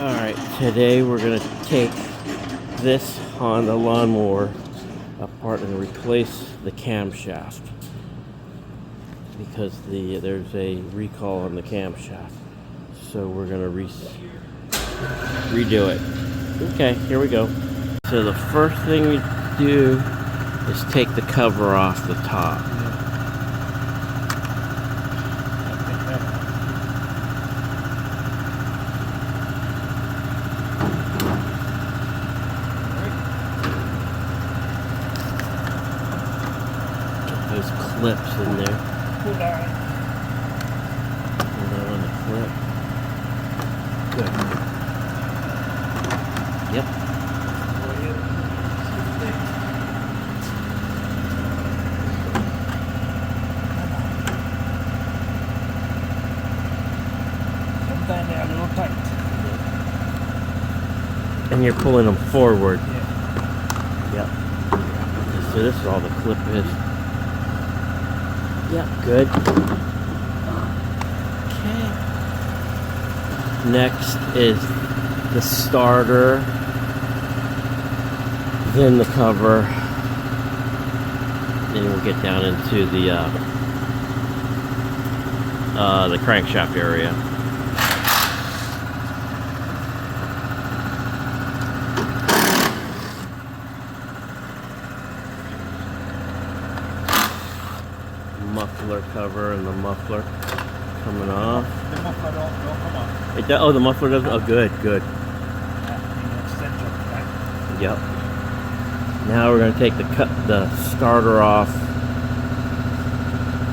Alright, today we're going to take this Honda lawnmower apart and replace the camshaft because there's a recall on the camshaft. So we're going to redo it. Okay, here we go. So the first thing we do is take the cover off the top. Those clips in there. Pull that on the clip. Good. Yep. Sometimes they're a little tight. And you're pulling them forward. Yeah. Yep. So this is all the clip is. Yep, good. Okay. Next is the starter, then the cover, then we'll get down into the crankshaft area. Muffler cover and the muffler coming off. The muffler don't come off. It does, oh, the muffler doesn't? Oh, good, good. Yep. Now we're going to take the starter off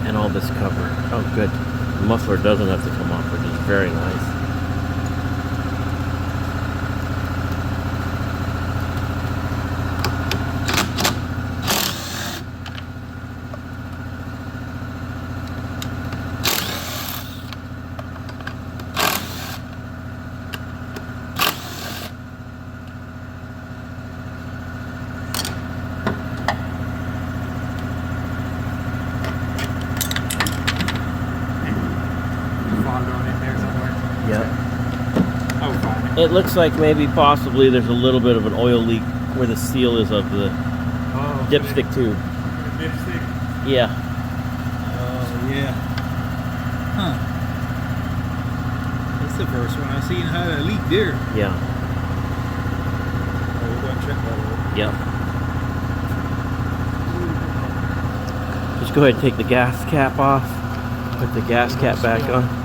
and all this cover. Oh, good. The muffler doesn't have to come off, which is very nice. Yep. Oh, fine. It looks like maybe possibly there's a little bit of an oil leak where the seal is of the dipstick tube. Dipstick? Yeah. Oh, yeah. Huh. That's the first one I seen had a leak there. Yeah. Oh, we're going to check that out. Yep. Just go ahead and take the gas cap off. Put the gas cap back on.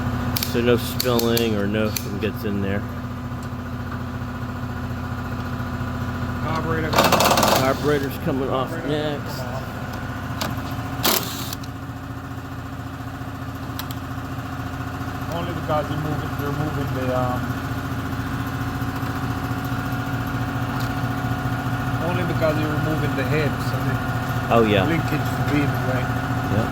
So no spilling or nothing gets in there. Carburetor. Carburetor's coming off next. Only because they're moving the only because you're removing the head, so the Oh yeah. linkage to be in the way. Yep.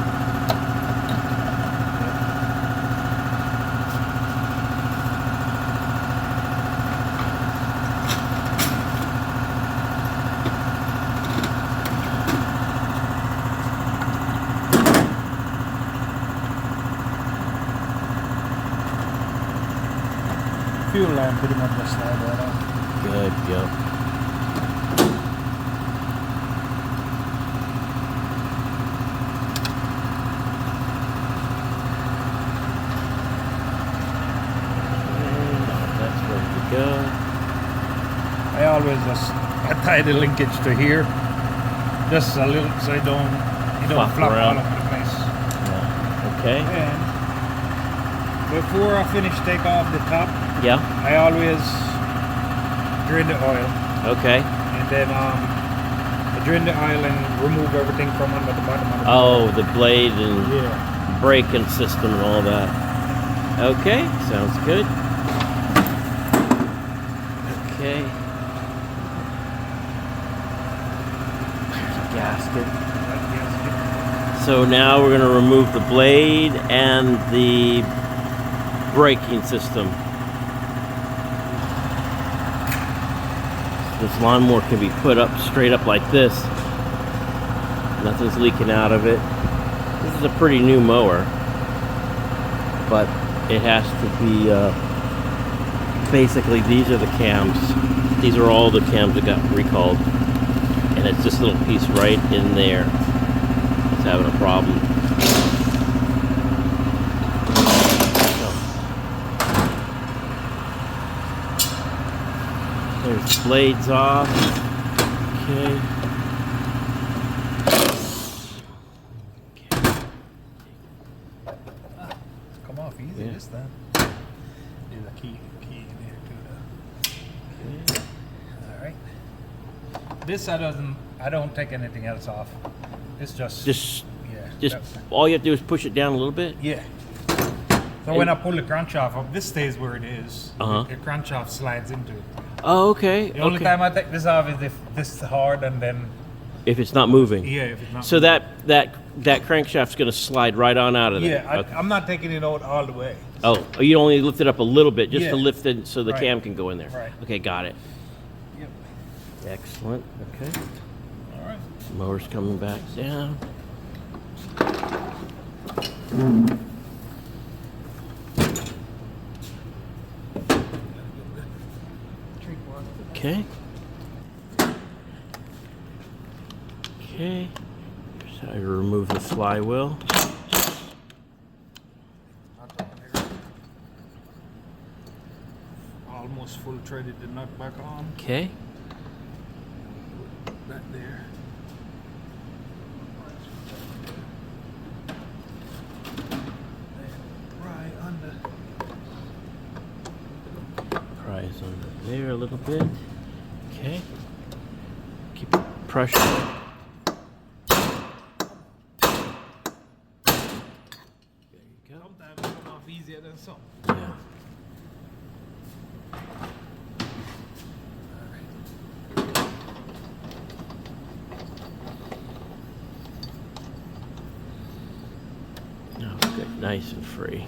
Fuel line pretty much just slide that off. Good, yep. That's ready to go. I always just tie the linkage to here, just a little, so you don't Flop flop around. all over the place. Yeah. Okay. And before I finish take off the top, Yeah. I always drain the oil, Okay. and then I drain the oil and remove everything from under the bottom of the Oh, the blade and yeah. braking system and all that. Okay, sounds good. Okay. There's a gasket. So now we're going to remove the blade and the braking system. This lawnmower can be put up straight up like this. Nothing's leaking out of it. This is a pretty new mower, but it has to be basically these are the cams. These are all the cams that got recalled. And it's this little piece right in there. It's having a problem. So, there's blades off. Okay. Come off easy this time. There's a key in here too. Okay. All right. This I don't take anything else off. It's just all you have to do is push it down a little bit. yeah. So when I pull the crankshaft up, this stays where it is. The crankshaft slides into it. Oh, okay. The only time I take this off is if this is hard and then if it's not moving. yeah, if it's not. So that crankshaft's going to slide right on out of there. Yeah, Okay. I'm not taking it out all the way. Oh, you only lift it up a little bit just to Yeah. lift it so the Right. cam can go in there. Right. Okay, got it. Yep. Excellent. Okay. All right. Mower's coming back down. Okay. Okay. Here's how you remove the flywheel. Almost full threaded the nut back on. Okay. That there. Right under. Prise under there a little bit. Okay. Keep pressure. There you go. Sometimes it's come off easier than some. Yeah. Oh, good. Nice and free.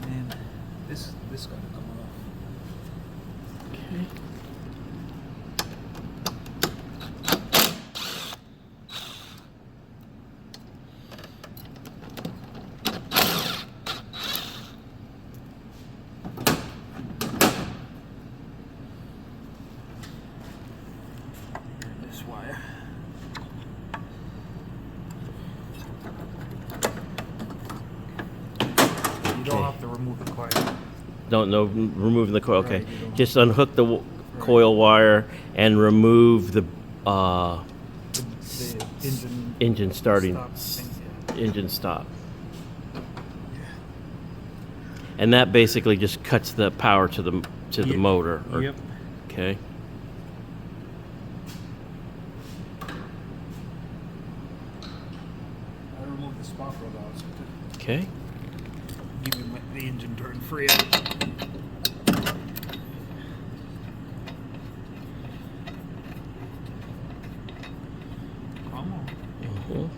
And then this gonna come off. Okay. This wire. You don't have to remove the coil. Don't know removing the coil. Okay. Right, you don't. Just unhook the coil wire and remove the The engine engine starting stop thing, yeah. engine stop. And that basically just cuts the power to the Yep. motor. Yep. Okay. I removed the spark plug also to Okay. give you the engine turn free. Come on. Mhm.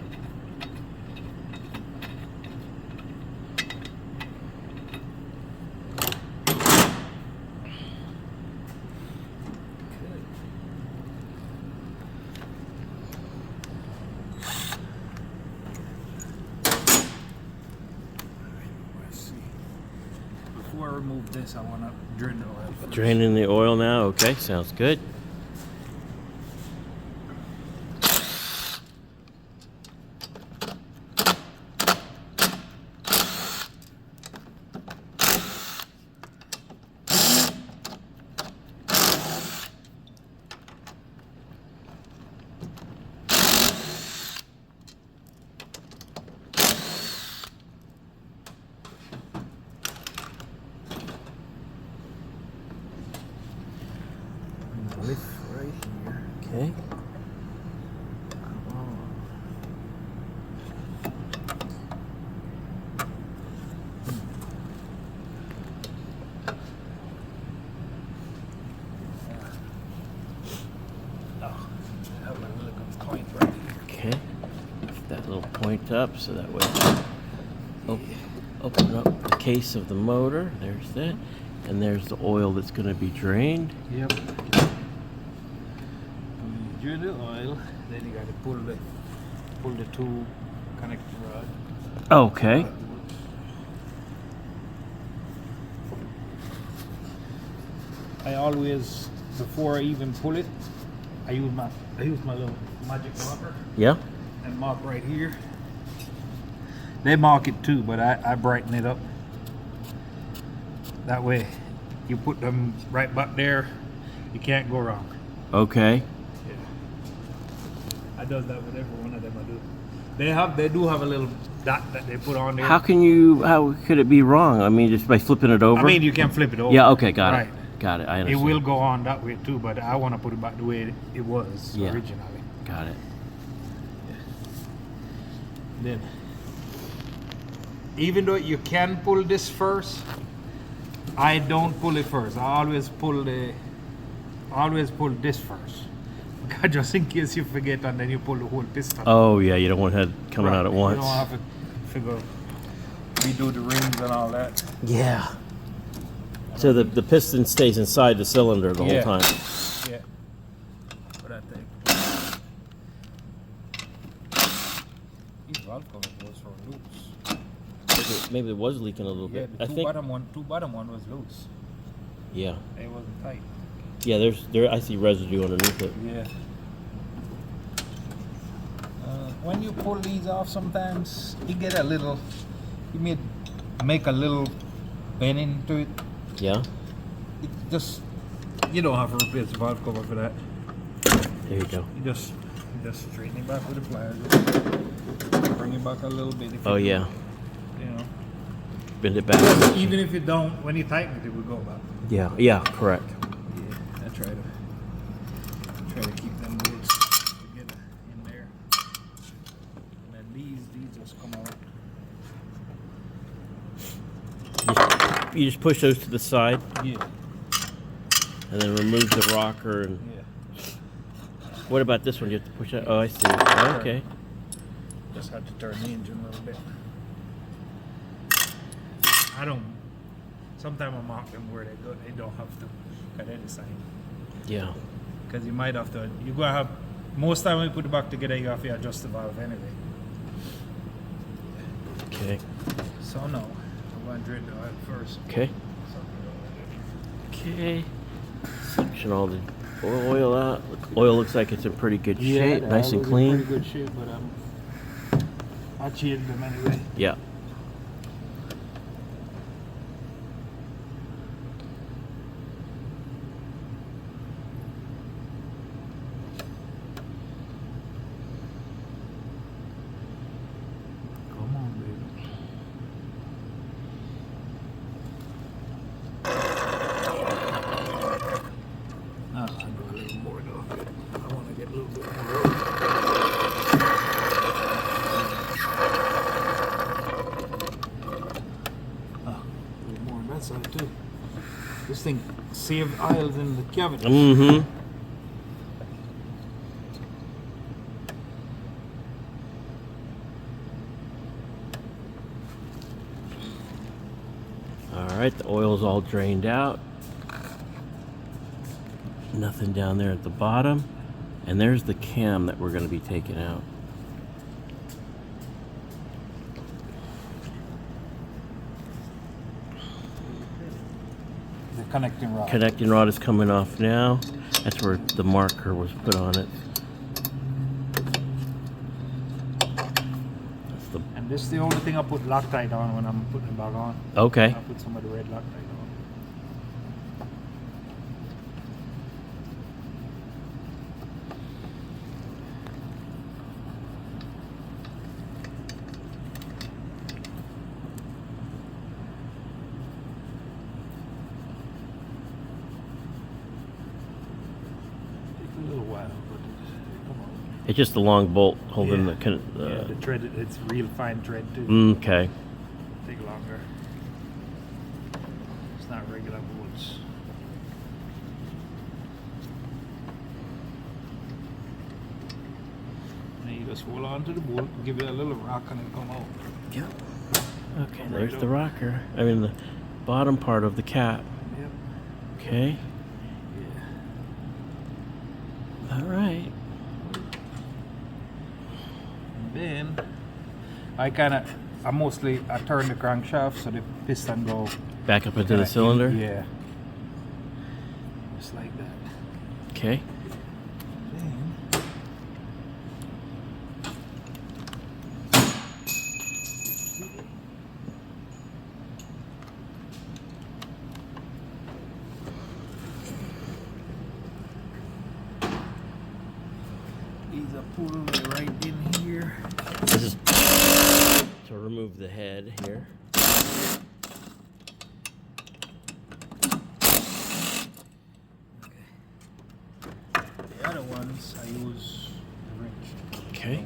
Let's see. Before I remove this, I want to drain the oil first. Draining the oil now. Okay, sounds good. Lift right here. Okay. Oh, have a really good point right here. Okay. Lift that little point up so that way open up the case of the motor. There's that. And there's the oil that's going to be drained. Yep. Drain the oil, then you got to pull the two connecting rod. Okay. I always, before I even pull it, I use my little magic marker Yeah. and mark right here. They mark it too, but I brighten it up. That way, you put them right back there, you can't go wrong. Okay. Yeah. I does that with every one of them I do. They do have a little dot that they put on there. How could it be wrong? I mean, just by flipping it over? I mean, you can flip it over. Yeah, okay, got right. it. Got it, I It understand. will go on that way too, but I want to put it back the way it was Yeah. originally. Got it. Then, even though you can pull this first, I don't pull it first. I always pull this first. Because just in case you forget and then you pull the whole piston. Oh, yeah, you don't want head coming out at once. You don't have to figure, redo the rings and all that. Yeah. So the piston stays inside the cylinder the whole time. Yeah. What I think. These valve covers was for loose. Maybe it was leaking a little Yeah, bit. the I think. two bottom one was loose. Yeah. It wasn't tight. Yeah. I see residue underneath it. Yeah. When you pull these off, sometimes you get a little. You may make a little bend into it. Yeah. It just. You don't have to replace the valve cover for that. There you go. You just straighten it back with the pliers. Bring it back a little bit. If Oh you, yeah. You know. Bend it back. Even if you don't, when you tighten it, it will go back. Yeah. Yeah. Correct. Yeah, I try to keep them bolts together in there. And then these just come out. You just push those to the side Yeah. and then remove the rocker. And Yeah. what about this one? You have to push that. Oh, I see. Okay. Just have to turn the engine a little bit. I don't. Sometimes I mark them where they go. They don't have to at any side. Yeah. Because you might have to. You're gonna have. Most time when you put it back together, you have to adjust the valve anyway. Okay. So no, I'm gonna drain the oil first. Okay. Okay. Section all the oil out. Oil looks like it's in pretty good shape. Nice and clean. Pretty good shape, but I cheated them anyway. Yeah. Come on, baby. I'll do a little more though. I want to get a little bit more. A little more on that side too. This thing saved aisles in the cavity. Mm-hmm. All right, the oil's all drained out. Nothing down there at the bottom. And there's the cam that we're going to be taking out. The connecting rod. Connecting rod is coming off now. That's where the marker was put on it. That's the And this is the only thing I put Loctite on when I'm putting it back on. okay. I put some of the red Loctite on. Take a little while, but come on. It's just the long bolt holding Yeah. the. Yeah, the thread, it's real fine thread too. Okay. Take longer. It's not regular bolts. And you just hold on to the bolt, give it a little rock and it'll come out. Yep. Okay, Come there's right the up. rocker. I mean the bottom part of the cap. Yep. Okay. Yeah. All right. And then I I turn the crankshaft so the piston go Back up into the cylinder? Yeah. Just like that. Okay. Then, these are pulled right in here. This is to remove the head here. The other ones I use a wrench. Okay.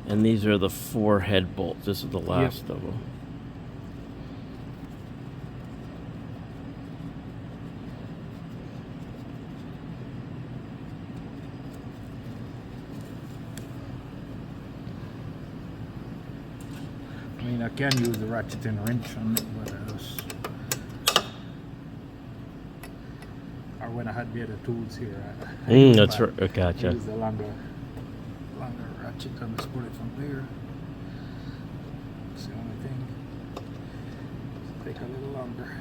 And these are the 4 head bolts. This is the last of them. I mean, I can use the ratchet and wrench on it, but I just, or when I had the other tools here, That's right. I Gotcha. use the longer ratchet and just pull it from there. That's the only thing. Take a little longer.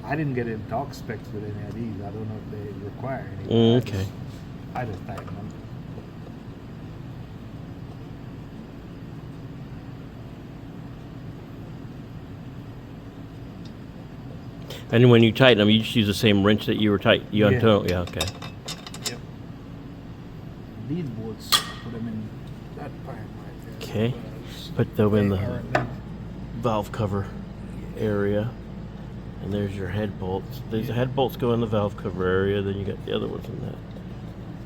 I didn't get in talk specs with any of these. I don't know if they require any. Okay. I just tighten them. And when you tighten them, you just use the same wrench that you were you Yeah. untied. Yeah. Okay. Yep. These bolts, I put them in that pipe right there. Okay. because Put them in they the are length. valve cover area. And there's your head bolts. These head bolts go in the valve cover area. Then you got the other ones in that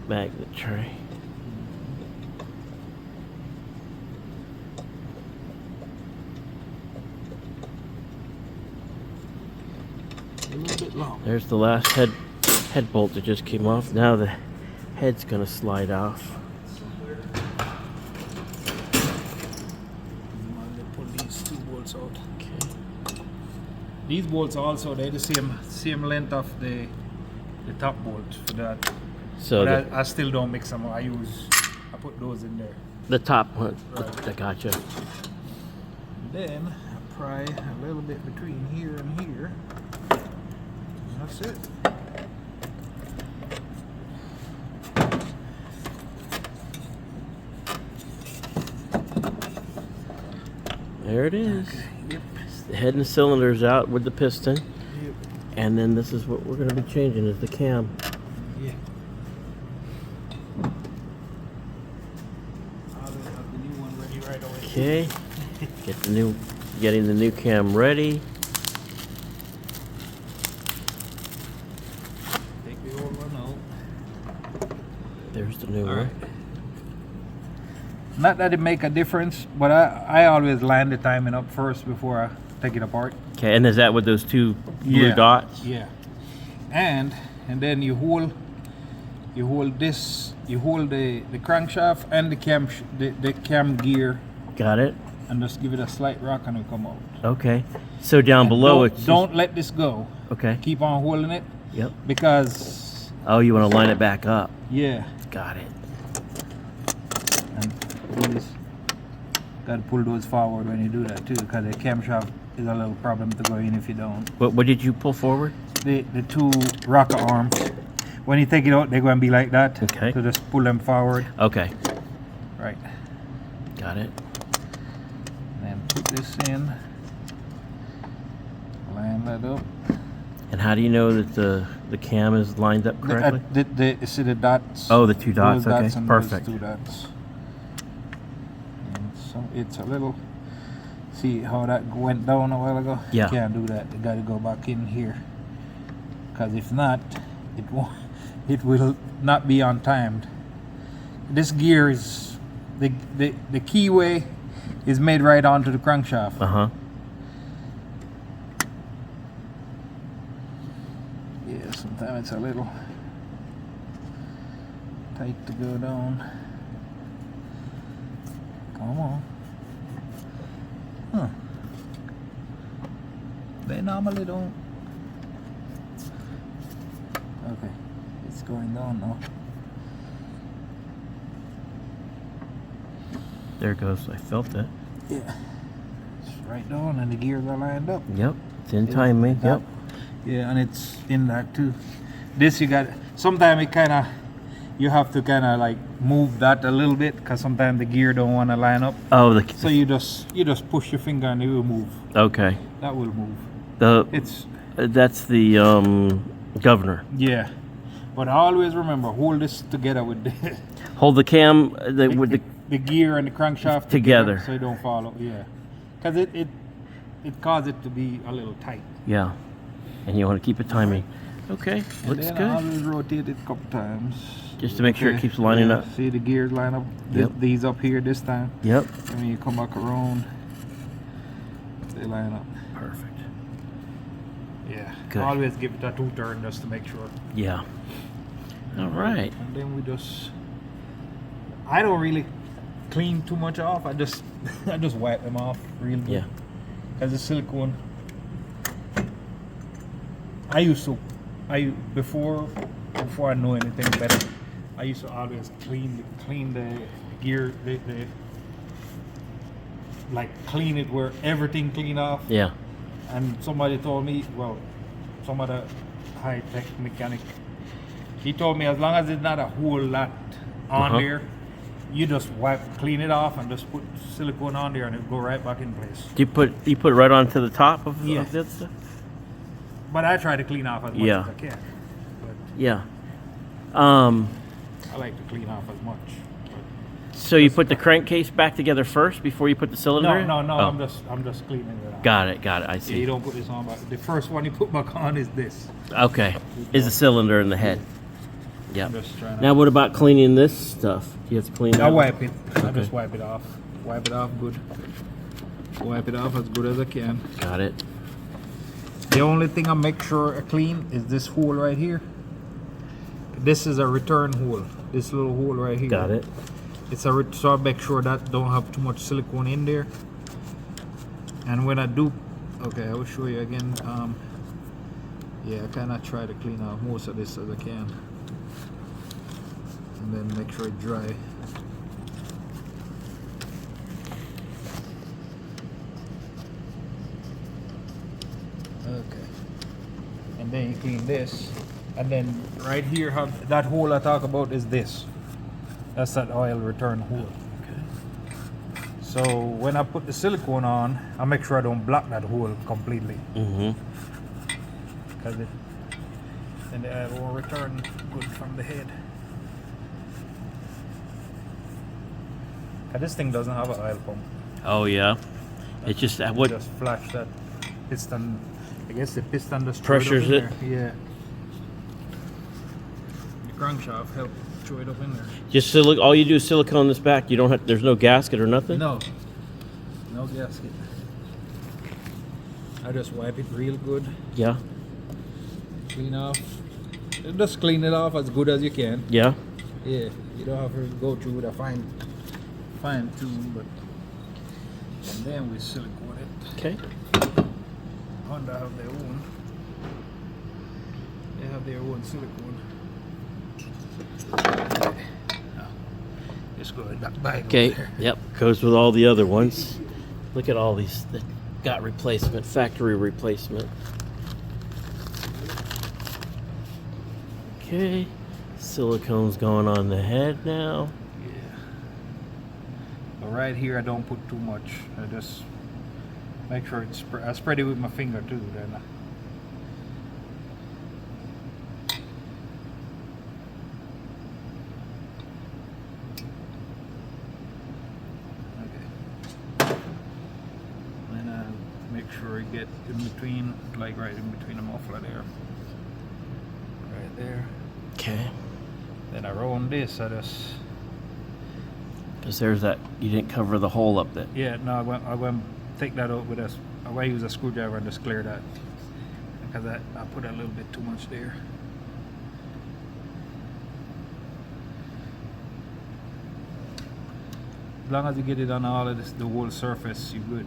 magnet tray. A little bit long. There's the last head bolt that just came off. Now the head's gonna slide off. They pull these 2 bolts out. Okay. These bolts also, they're the same length of the top bolt for that. So But I still don't mix them. I put those in there. the top one. Right. I gotcha. Then I pry a little bit between here and here. And that's it. There it is. Okay. Yep. The head and cylinder's out with the piston. Yep. And then this is what we're going to be changing is the cam. Yeah. I'll have the new one ready right away. Okay. Getting the new cam ready. Take the old one out. There's the new All one. right. Not that it make a difference, but I always line the timing up first before I take it apart. Okay, and is that with those 2 blue dots? Yeah. And then you hold this, you hold the crankshaft and the cam gear, Got it? and just give it a slight rock and it'll come out. Okay. So down below it's Don't let this go. okay. Keep on holding it Yep. because Oh, you want to line it back up. yeah. Got it. And these gotta pull those forward when you do that too, because the camshaft is a little problem to go in if you don't. What did you pull forward? The 2 rocker arms, when you take it out, they're going to be like that. Okay. So just pull them forward. Okay. Right. Got it. And then put this in. Line that up. And how do you know that the cam is lined up correctly? See the dots? Oh, the 2 dots. Those Okay. dots and Perfect. Those 2 dots. And so it's a little. See how that went down a while ago? Yeah. You can't do that. You got to go back in here. Because if not, it won't. It will not be on timed. This gear is the keyway is made right onto the crankshaft. Uh-huh. Yeah, so it's a little tight to go down. Come on. Huh. They normally don't. Okay, it's going down now. There it goes. I felt it. Yeah. It's right down and the gears are lined up. Yep. It's in time, mate. Yep. Yeah, and it's in that too. This you got, sometimes it kind of, you have to kind of like move that a little bit because sometimes the gear don't want to line up. Oh, So you just push your finger and it will move. okay. That will move. That's the governor. Yeah. But always remember, hold this together with the Hold the cam with the gear and the crankshaft Together. so you don't fall out. Yeah. Because it causes it to be a little tight. yeah, and you want to keep it timing. Okay, And looks then good. I always rotate it a couple times. Just to make sure it Okay, keeps lining yeah, up. See the gears line up? Yep. These up here this time. Yep. And when you come back around, they line up. Perfect. Yeah. Good. Always give it a 2-turn just to make sure. Yeah. All right. And then we just, I don't really clean too much off. I just wipe them off real good. Yeah. Because the silicone, before I know anything better, I used to always clean the gear, like clean it where everything clean off. Yeah. And somebody told me, well, some other high-tech mechanic, he told me as long as it's not a whole lot on Uh-huh. there, you just clean it off and just put silicone on there and it'll go right back in place. Do you put it right onto the top of Yeah. the other stuff? But I try to clean off as much Yeah. as I can. But Yeah. I like to clean off as much. So you put the crankcase back together first before you put the cylinder No, in? no, no. Oh. I'm just cleaning it off. Got it. I Yeah, you see. don't put this on back. The first one you put back on is this. Okay. Is the cylinder in the head? Yeah. I'm just trying to. Now what about cleaning this stuff? Do you have to clean I that? wipe it. I Okay. just wipe it off. Wipe it off good. Wipe it off as good as I can. Got it. The only thing I make sure I clean is this hole right here. This is a return hole. This little hole right here. Got it. It's so I make sure that don't have too much silicone in there. And when I do, okay, I will show you again. Yeah, I kind of try to clean out most of this as I can, and then make sure it's dry. Okay, and then you clean this, and then right here, how that hole I talk about is this. That's that oil return hole. Okay. So when I put the silicone on, I make sure I don't block that hole completely, Mm-hmm. because then the oil will return good from the head. Cause this thing doesn't have an oil pump. Oh yeah. It's just You what just flash that piston. I guess the piston just Pressures it? Yeah. The crankshaft help throw it up in there. just all you do is silicone this back. You don't have there's no gasket or nothing? No gasket. I just wipe it real good. Yeah. Clean off. Just clean it off as good as you can. Yeah. Yeah, you don't have to go through with a fine tune, but and then we silicone it. Okay. Honda have their own. They have their own silicone. Just go in that bag. Okay. over there. Yep. Goes with all the other ones. Look at all these that got replacement, factory replacement. Okay. Silicone's going on the head now. Yeah. But right here, I don't put too much. I just make sure it's. I spread it with my finger too. Then. Okay. And make sure you get in between, like right in between the muffler there. Right there. Okay. Then around this, I just. Because there's that, you didn't cover the hole up there. Yeah, no, I went take that out with I went use a screwdriver and just clear that. Because I put a little bit too much there. As long as you get it on all of this, the whole surface, you're good.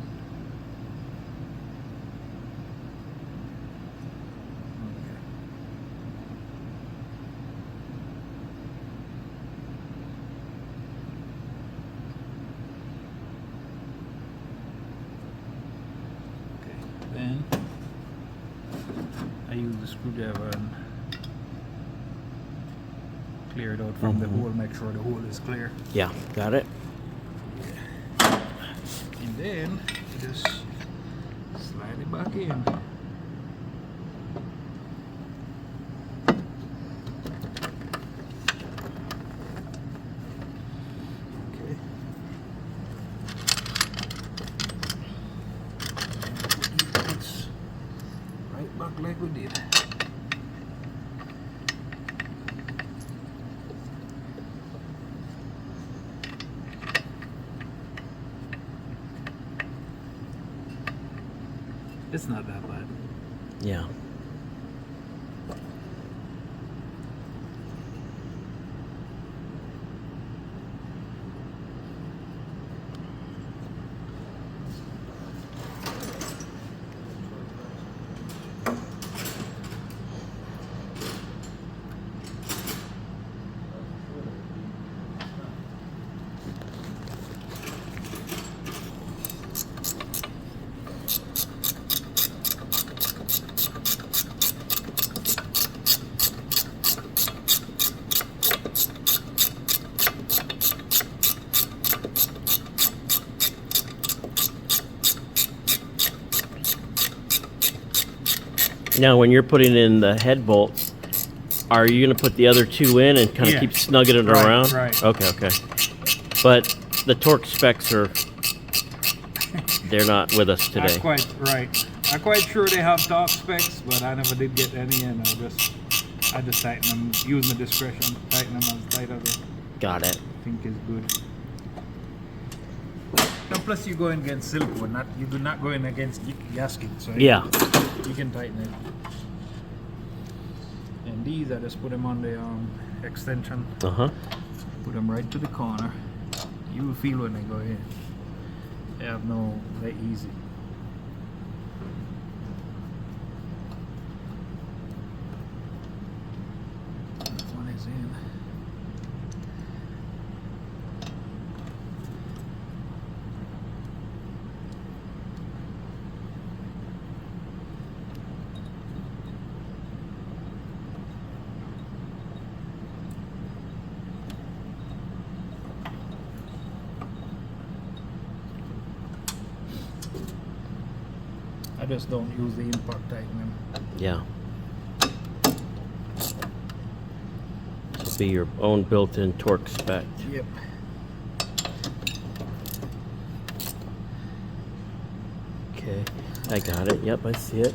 Then I use the screwdriver and clear it out from the hole, make sure the hole is clear. Yeah, got it. And then you just slide it back in. Okay. It's right back like we did. It's not that bad. Yeah. Now, when you're putting in the head bolts, are you going to put the other two in and kind of keep snugging it around? Right. Okay, okay. But the torque specs are, they're not with us today. Not quite right. I'm quite sure they have torque specs, but I never did get any, and I just tighten them, use my discretion, tighten them as tight as I Got it. think is good. And plus, you're going against silicone, you're not going against gasket, so Yeah. you can tighten it. And these, I just put them on the extension. Put them right to the corner. You will feel when they go in. They have they're easy. This one is in. I just don't use the impact tightening. Yeah. This will be your own built-in torque spec. Yep. Okay, I got it. Yep, I see it.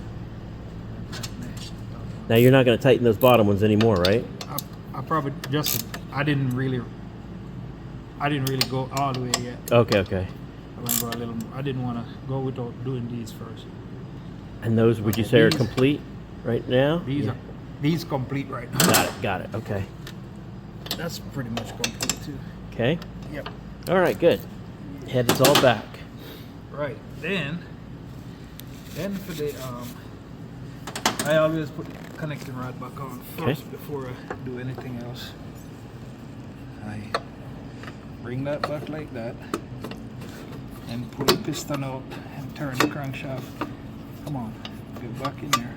Now you're not going to tighten those bottom ones anymore, right? I probably I didn't really go all the way yet. Okay, okay. I went for a little. I didn't want to go without doing these first. And those, would you say, are complete right now? These complete right now. Got it. Okay. That's pretty much complete too. Okay. Yep. All right, good. Head is all back. Right. Then for the I always put the connecting rod back on first before I do anything else. I bring that back like that and pull the piston out and turn the crankshaft. Come on, get back in there.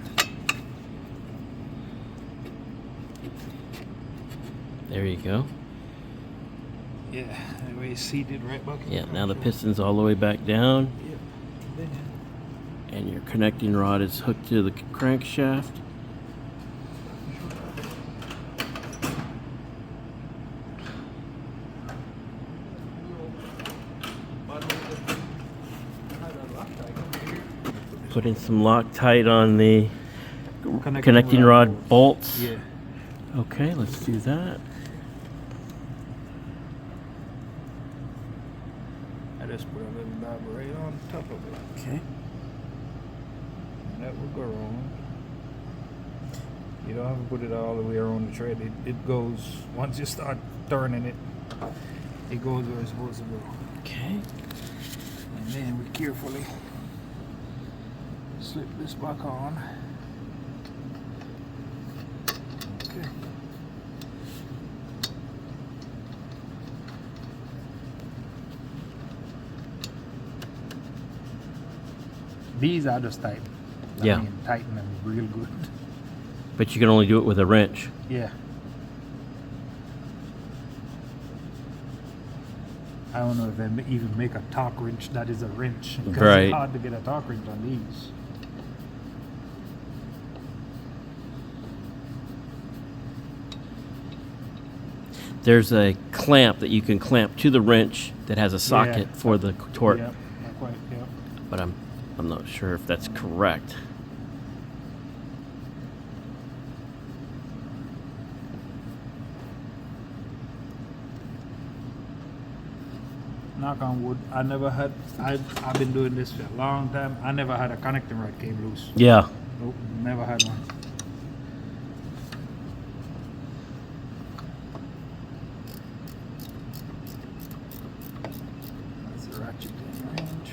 There you go. Yeah, that way it's seated right back in. Yeah, now the piston's all the way back down. Yep. Then And your connecting rod is hooked to the crankshaft. Putting some Loctite on the connecting rod bolts. Yeah. Okay, let's do that. I just put a little dab right on top of it. Okay. That will go wrong. You don't have to put it all the way around the tread. It goes, once you start turning it, it goes where it's supposed to go. Okay. And then we carefully slip this back on. Okay. These are just tight. Yeah. I mean, tighten them real good. But you can only do it with a wrench. Yeah. I don't know if they even make a torque wrench that is a wrench. Because Right. it's hard to get a torque wrench on these. There's a clamp that you can clamp to the wrench that has a socket for the torque, Yeah, not quite, yeah. but I'm not sure if that's correct. Knock on wood. I've been doing this for a long time. I never had a connecting rod came loose. Yeah. Nope, never had one. That's the ratchet in range.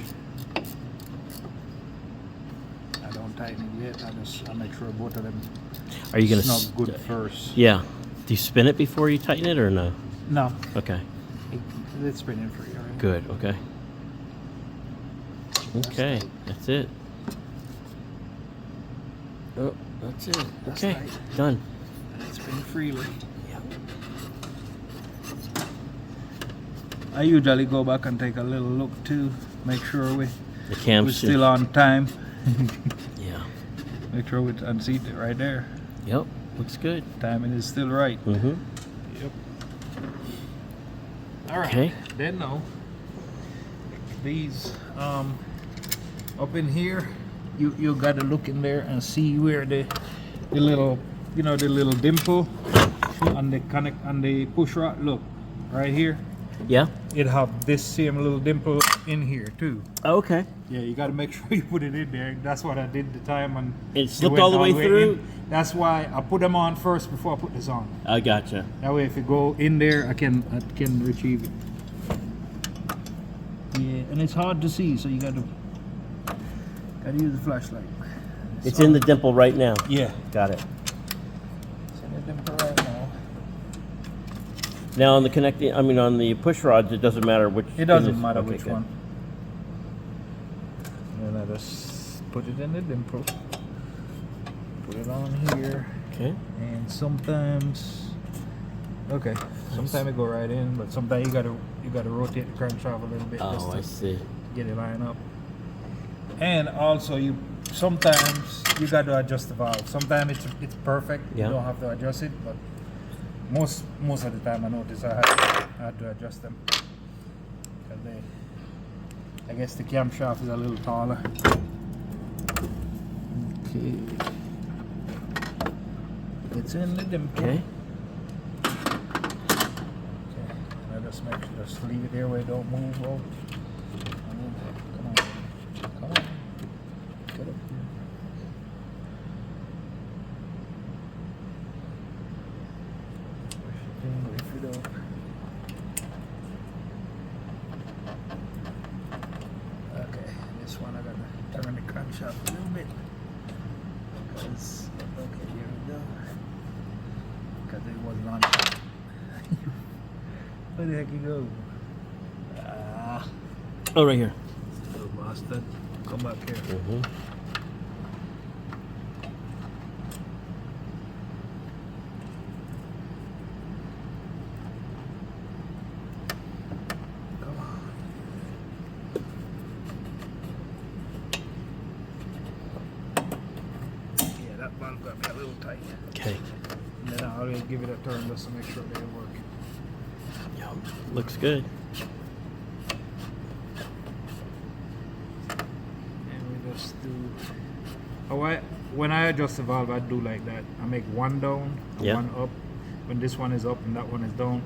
I don't tighten it yet. I make sure both of them Are you gonna snug good first. Yeah. Do you spin it before you tighten it or no? No, Okay. it's spinning for you. Right? Good. Okay. Okay. tight. That's it. Oh, that's it. That's Okay. tight. Done. It's spin freely. Yeah. I usually go back and take a little look too, make sure The we're cam's still on time. Yeah. Make sure we unseat it right there. Yep. Looks good. Timing is still right. Mm-hmm. Yep. All right. Okay. Then no. These up in here, you got to look in there and see where the little the little dimple on the push rod. Look right here. Yeah. It have this same little dimple in here too. Okay. Yeah, you got to make sure you put it in there. That's what I did the time and It slipped all the way through? in. That's why I put them on first before I put this on. I gotcha. That way, if it go in there, I can retrieve it. Yeah, and it's hard to see, so you gotta use the flashlight. It's in the dimple right now. Yeah, Got it. it's in the dimple right now. Now on the on the push rods, it doesn't matter which. It doesn't is- matter okay, which good. one. And I just put it in the dimple. Put it on here. Okay. And sometimes, sometimes it go right in, but sometimes you gotta rotate the crankshaft a little bit just Oh, to I see. get it lined up. And also sometimes you got to adjust the valve. Sometimes it's perfect. Yeah. You don't have to adjust it, but most of the time I notice I had to adjust them. 'Cause I guess the camshaft is a little taller. Okay. It's in the dimple. Okay. Okay. And I just leave it there where it don't move out. Come on. Come on. Get up here. Push it in, lift it up. Okay, this one I gotta turn the crankshaft a little bit. Because, okay, here we go. Because it wasn't on top. Where the heck you go? Ah, Oh, right here. little bastard. Come back here. Mm-hmm. Come on. Yeah, that valve got me a little tight. Okay. And then I always give it a turn just to make sure they work. Yep. Looks good. And we just do. When I adjust the valve, I do like that. I make one down, Yeah. one up. When this one is up and that one is down,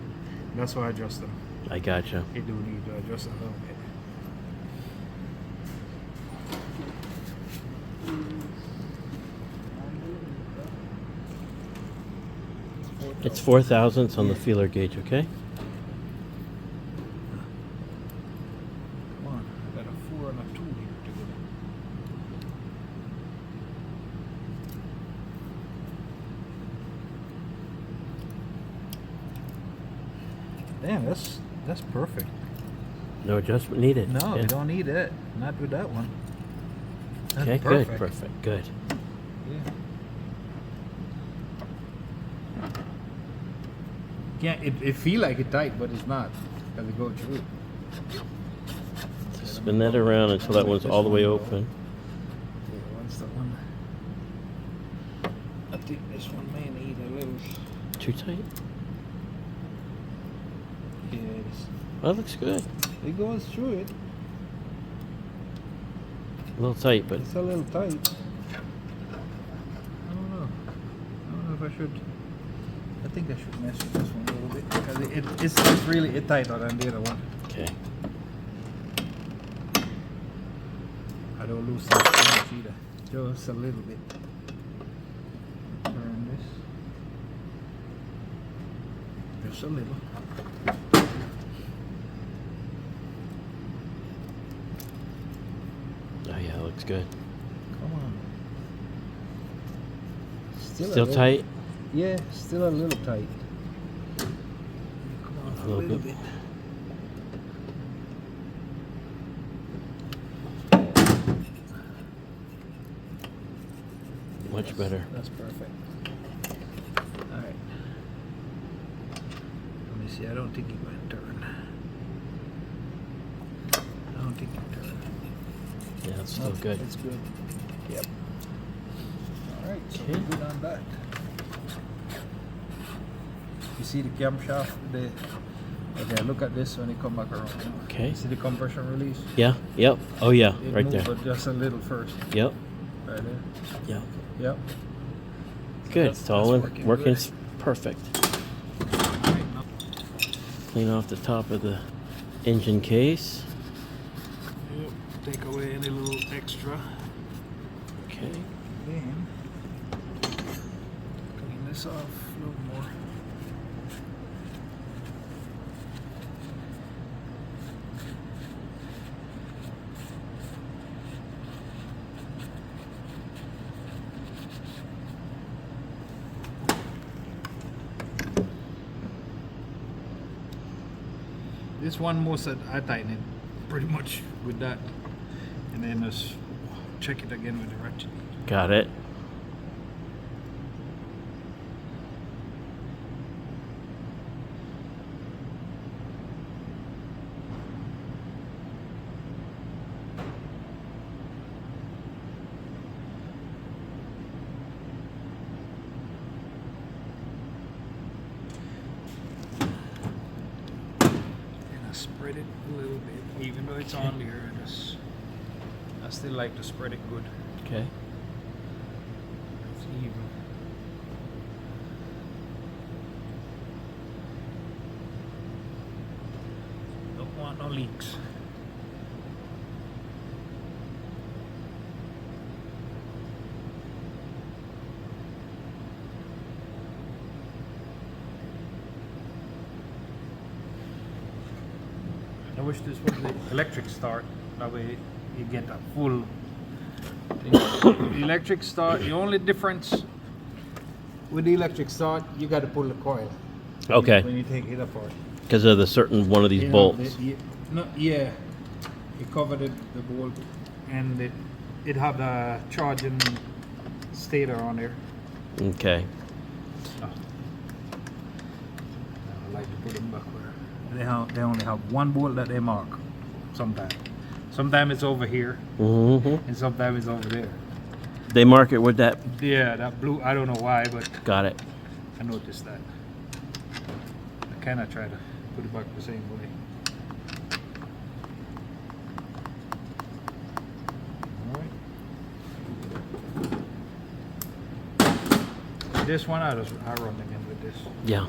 that's why I adjust them. I gotcha. You do need to adjust a little bit. It's 4 thousandths on the feeler gauge. Okay. Damn, that's perfect. No adjustment needed. No, Yeah. you don't need it. Not with that one. That's Okay, perfect. good, perfect, good. Yeah. Yeah, it feel like it tight, but it's not because it go through. So spin that around until that one's all the way open. Yeah, what's that one? I think this one may need a little. Too tight? Yeah, it is. Well, that looks good. It goes through it. A little tight, but It's a little tight. I don't know. I don't know if I should. I think I should mess with this one a little bit because it's really tighter than the other one. okay. I don't lose that too much either. Just a little bit. Turn this. Just a little. Oh yeah, that looks good. Come on. Still a little, tight? Yeah, still a little tight. Come on, a little bit. Much better. That's perfect. Alright. Let me see, I don't think it went turn. I don't think it turned. Yeah, it's still No, good. It's good. Yep. Alright, so Okay. we're good on that. You see the camshaft? Okay, look at this when it come back around. Okay. You see the compression release? Yeah, yep. Oh yeah, It right moved, there. but just a little first. Yep, Right there. yep. Yep. Good. That's- It's all that's working good. perfect. Alright, now Clean off the top of the engine case. yep, take away any little extra. Okay. Then clean this off a little more. This one most I tighten it pretty much with that, and then just check it again with the ratchet. Got it. And I spread it a little bit, even though it's on there. I still like to spread it good. Okay. It's even. Don't want no leaks. I wish this was the electric start. That way you get a full thing. The electric start, the only difference with the electric start, you got to pull the coil. Okay. When you take it apart. Because of the certain one of these You know, bolts. yeah. It covered the bolt, and it had the charging stator on there. Okay. I like to put them back where they only have one bolt that they mark. Sometimes it's over here, Mm-hmm. and sometimes it's over there. They mark it with that. Yeah, that blue. I don't know why, but Got it. I noticed that. I kind of try to put it back the same way. Alright. This one, I run again with this. Yeah.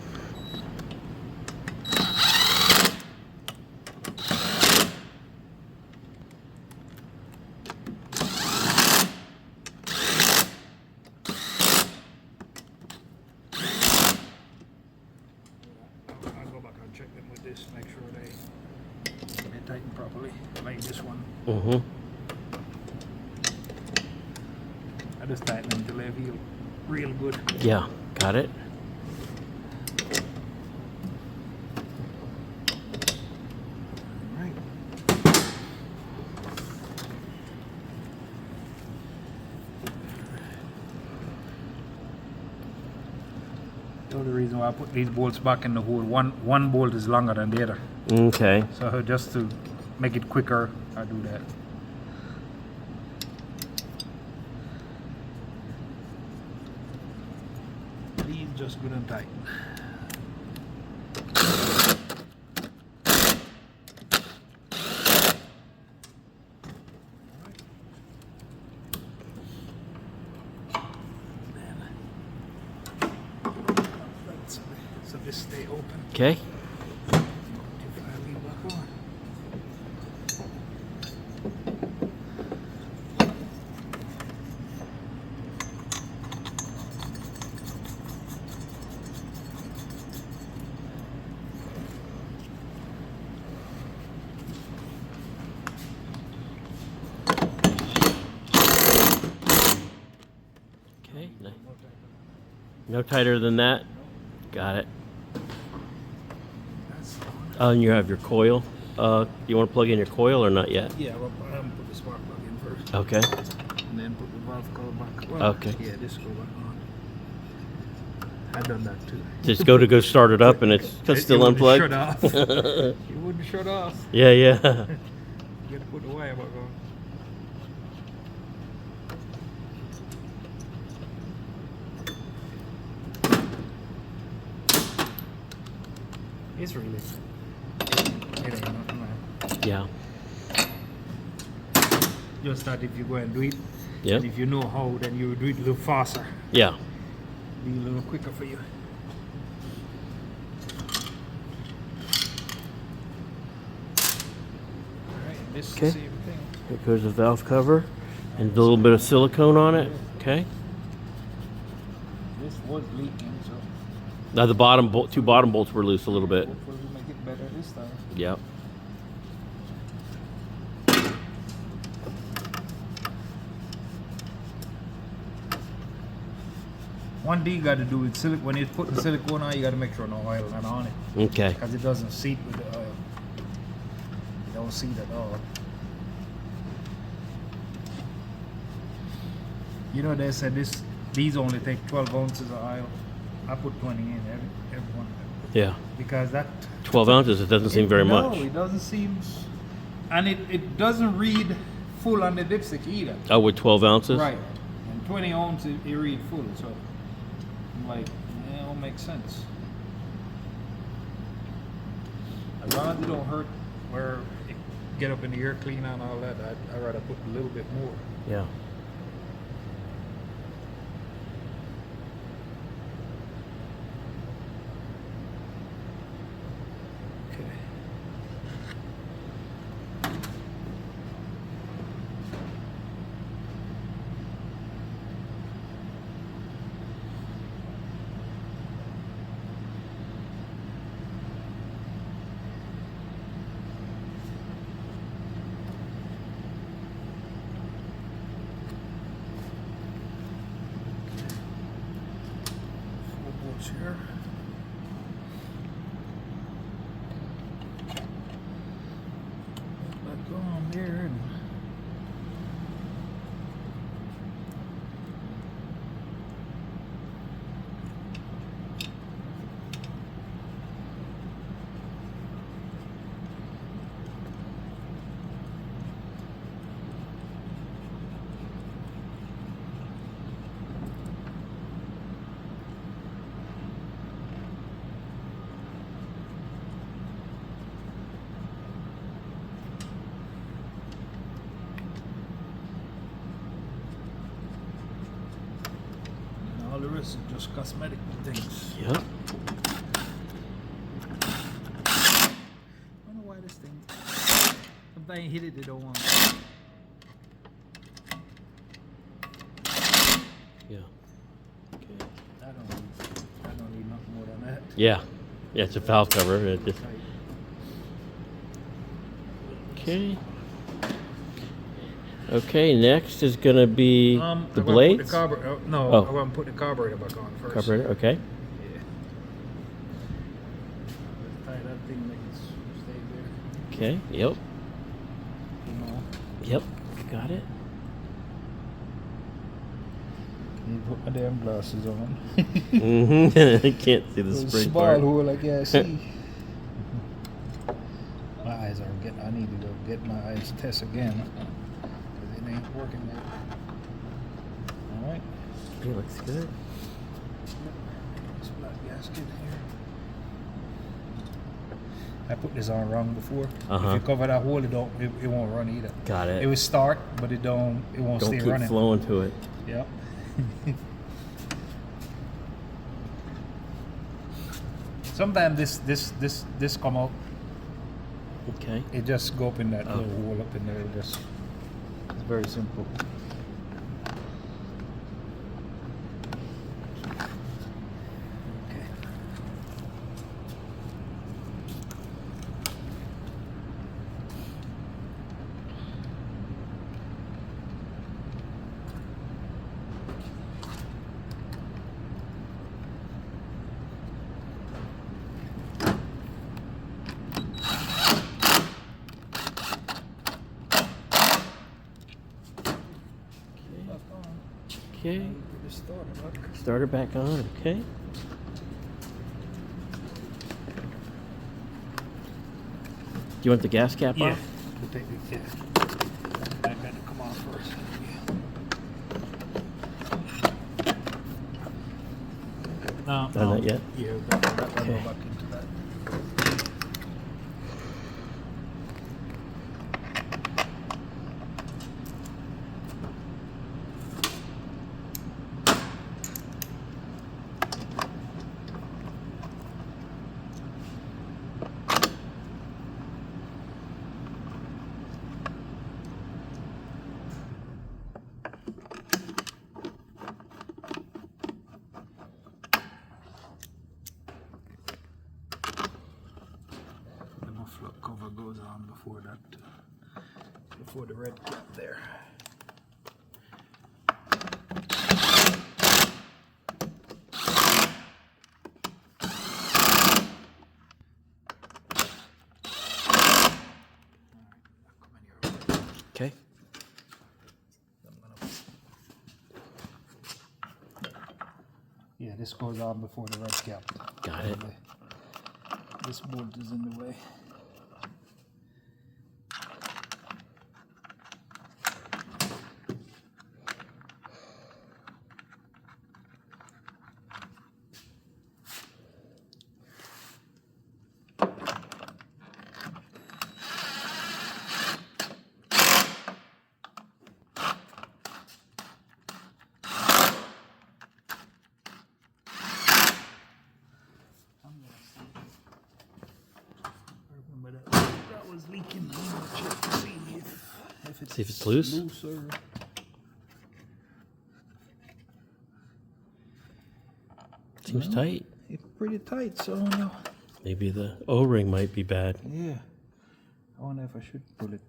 I'll go back and check them with this, make sure they tighten properly, like this one. Mm-hmm. I just tighten them till they feel real good. Yeah. Got it. So the reason why I put these bolts back in the hole, one bolt is longer than the other. Okay. So just to make it quicker, I do that. These just good and tight. So this stay open. Okay. Okay. No tighter than that. Got it. And you have your coil. You want to plug in your coil or not yet? Yeah, well, I'm gonna put the spark plug in first. Okay. And then put the valve cover back. Well, Okay. Yeah, this go back on. I've done that too. Just go start it up and it's still unplugged. Shut off. It wouldn't shut off. Yeah. You gotta put the wire back on. It's really. It ain't nothing, man. Yeah. Just that if you go and do it, Yep. and if you know how, then you do it a little faster. Yeah. Be a little quicker for you. Alright, this is Okay. the same thing. Here goes the valve cover and a little bit of silicone on it. Okay. This was leaking, so Now the two bottom bolts were loose a little bit. hopefully we'll make it better this time. Yep. One thing you got to do with when you put the silicone on, you got to make sure no oil is on it, Okay. because it doesn't seat with the oil. It don't seat at all. You know, they said these only take 12 ounces of oil. I put 20 in every one of them, Yeah. because that 12 ounces. It doesn't seem very much. No, it doesn't seem, and it doesn't read full on the dipstick either. Oh, with 12 ounces. Right, and 20 ounces it read full, so I'm like, yeah, it don't make sense. As long as it don't hurt where it get up in the air cleaner and all that, I'd rather put a little bit more. Yeah. Okay. Four bolts here. Back on there and all the rest is just cosmetic things. Yep. I don't know why this thing. Sometimes you hit it, they don't want it. Yeah. Okay. I don't need nothing more than that. Yeah. Yeah, it's a valve cover. It just... Okay. Okay, next is going to be the blades. I want to put the carburetor back on first. Carburetor, okay. Yeah. Let's tie that thing, make it stay there. Okay, yep. You know. Yep, got it. need to put my damn glasses on. Mm-hmm. Can't see the spring small part. hole, I guess. See. My eyes are getting. I need to go get my eyes test again because it ain't working yet. All right. It looks good. This black gasket here. I put this on wrong before. Uh-huh. If you cover that hole, it won't run either. Got it. It will start, but it won't Don't stay keep running. flowing to it. Yep. Sometimes this come out. Okay. It just go up in that little hole up in there. It's very simple. Okay. Okay. Start her back on. Okay. Do you want the gas cap Yeah. off? We'll take it. Yeah. I got to come off first. No. Done that yet? Yeah. We'll go back Okay. into that. The muffler cover goes on before that, before the red cap there. Okay. Yeah, this goes on before the red cap. Got it. This bolt is in the way. That was leaking. I'm gonna check to see See if it's loose. looser. Seems No. tight. It's pretty tight, so I don't know. Maybe the O-ring might be bad. Yeah. I wonder if I should pull it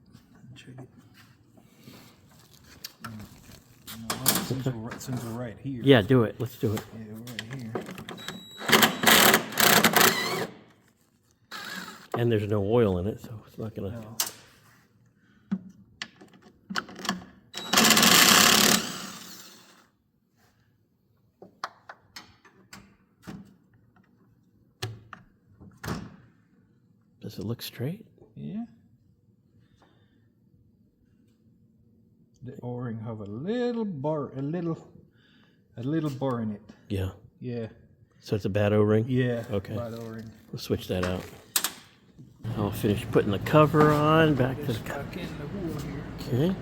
and check it. Since we're right here. Yeah, do it. Let's do it. Yeah, we're right here. And there's no oil in it, so it's not gonna. No. Does it look straight? Yeah. The O-ring have a little bar, a little bar in it. Yeah. Yeah. So it's a bad O-ring? Yeah. Okay. Bad O-ring. We'll switch that out. I'll finish putting the cover on. Back to the cover. Back in the hole here. Okay.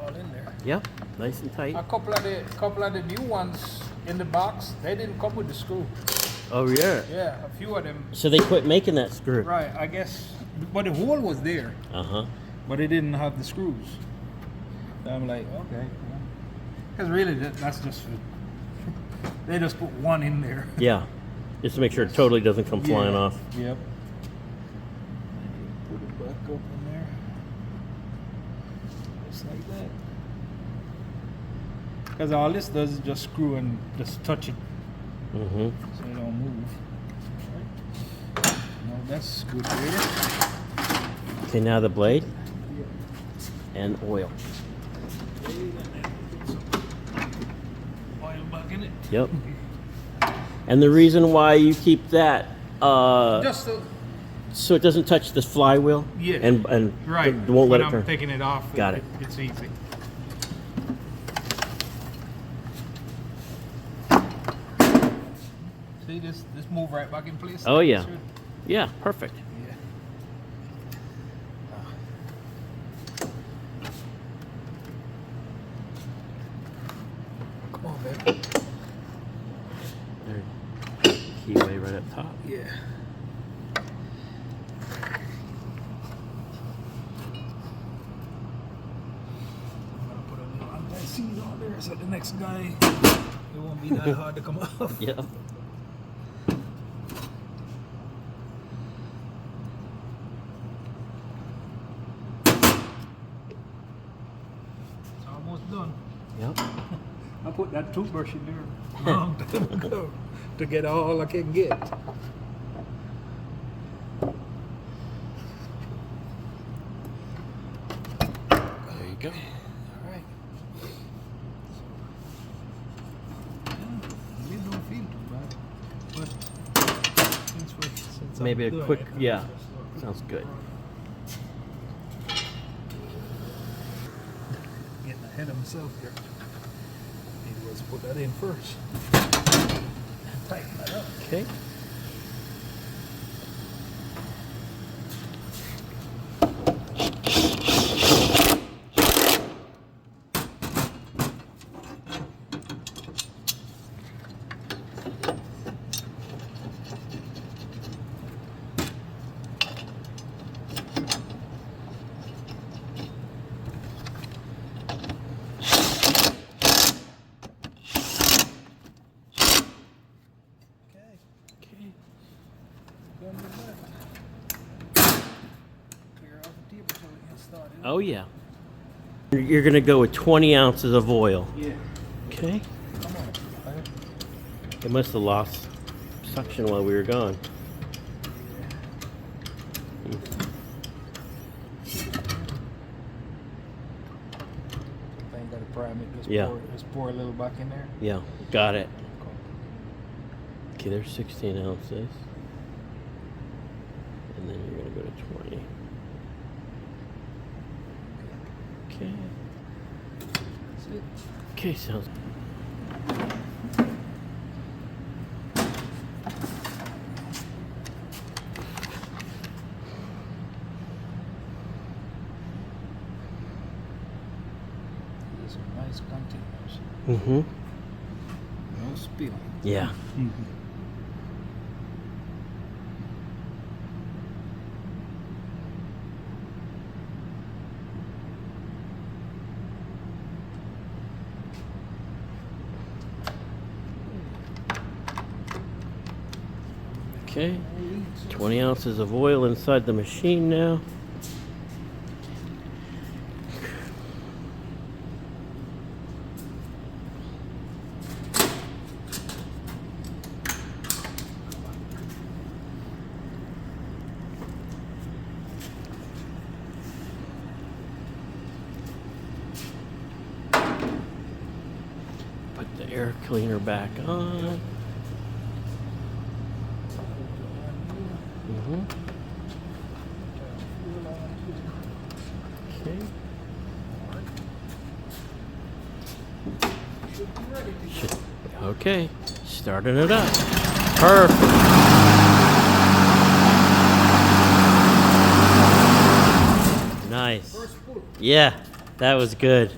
All in there. Yep. Nice and tight. A couple of the new ones in the box, they didn't come with the screw. Oh yeah. Yeah, a few of them. So they quit making that screw. Right, I guess. But the hole was there, Uh-huh. but it didn't have the screws. So I'm like, okay. Because really, that's just for, they just put one in there. Yeah. Just to make sure it totally doesn't come flying off. Yep. Put Because all this does is just screw and just touch it, Mm-hmm. so it don't move. Right. No, that's good there. Okay, now the blade and oil. Oil back in it. Yep. And the reason why you keep that, Just so, so it doesn't touch the flywheel. Yeah. And right. won't let when it I'm turn. taking it off, Got it. It's easy. See this move right back in place. Oh yeah. Yeah, perfect. Yeah. Come on, baby. There. Keyway right up top. Yeah. I'm gonna put a little anti-seize on there so the next guy, it won't be that hard to come off. Yep. It's almost done. Yep. I put that toothbrush in there a long time ago to get all I can get. There you go. All right. It don't feel too bad, but since Maybe I'm a doing quick, it, yeah. Sounds good. Getting ahead of myself here. Maybe let's put that in first. Tighten that up. Okay. Okay. Done with that. Clear off the table so we can start it. Oh yeah. You're gonna go with 20 ounces of oil. Yeah. Okay. Come on. It must have lost suction while we were gone. I ain't got to prime it. Yeah. Just pour a little back in there. Yeah, got it. Okay, there's 16 ounces. And then you're gonna go to 20. Okay. That's it. Okay, sounds. These are nice containers. Mm-hmm. No spill. Yeah. Okay. 20 ounces of oil inside the machine now. Put the air cleaner back on. Mm-hmm. Okay. Okay, starting it up. Perfect. Nice. Yeah, that was good.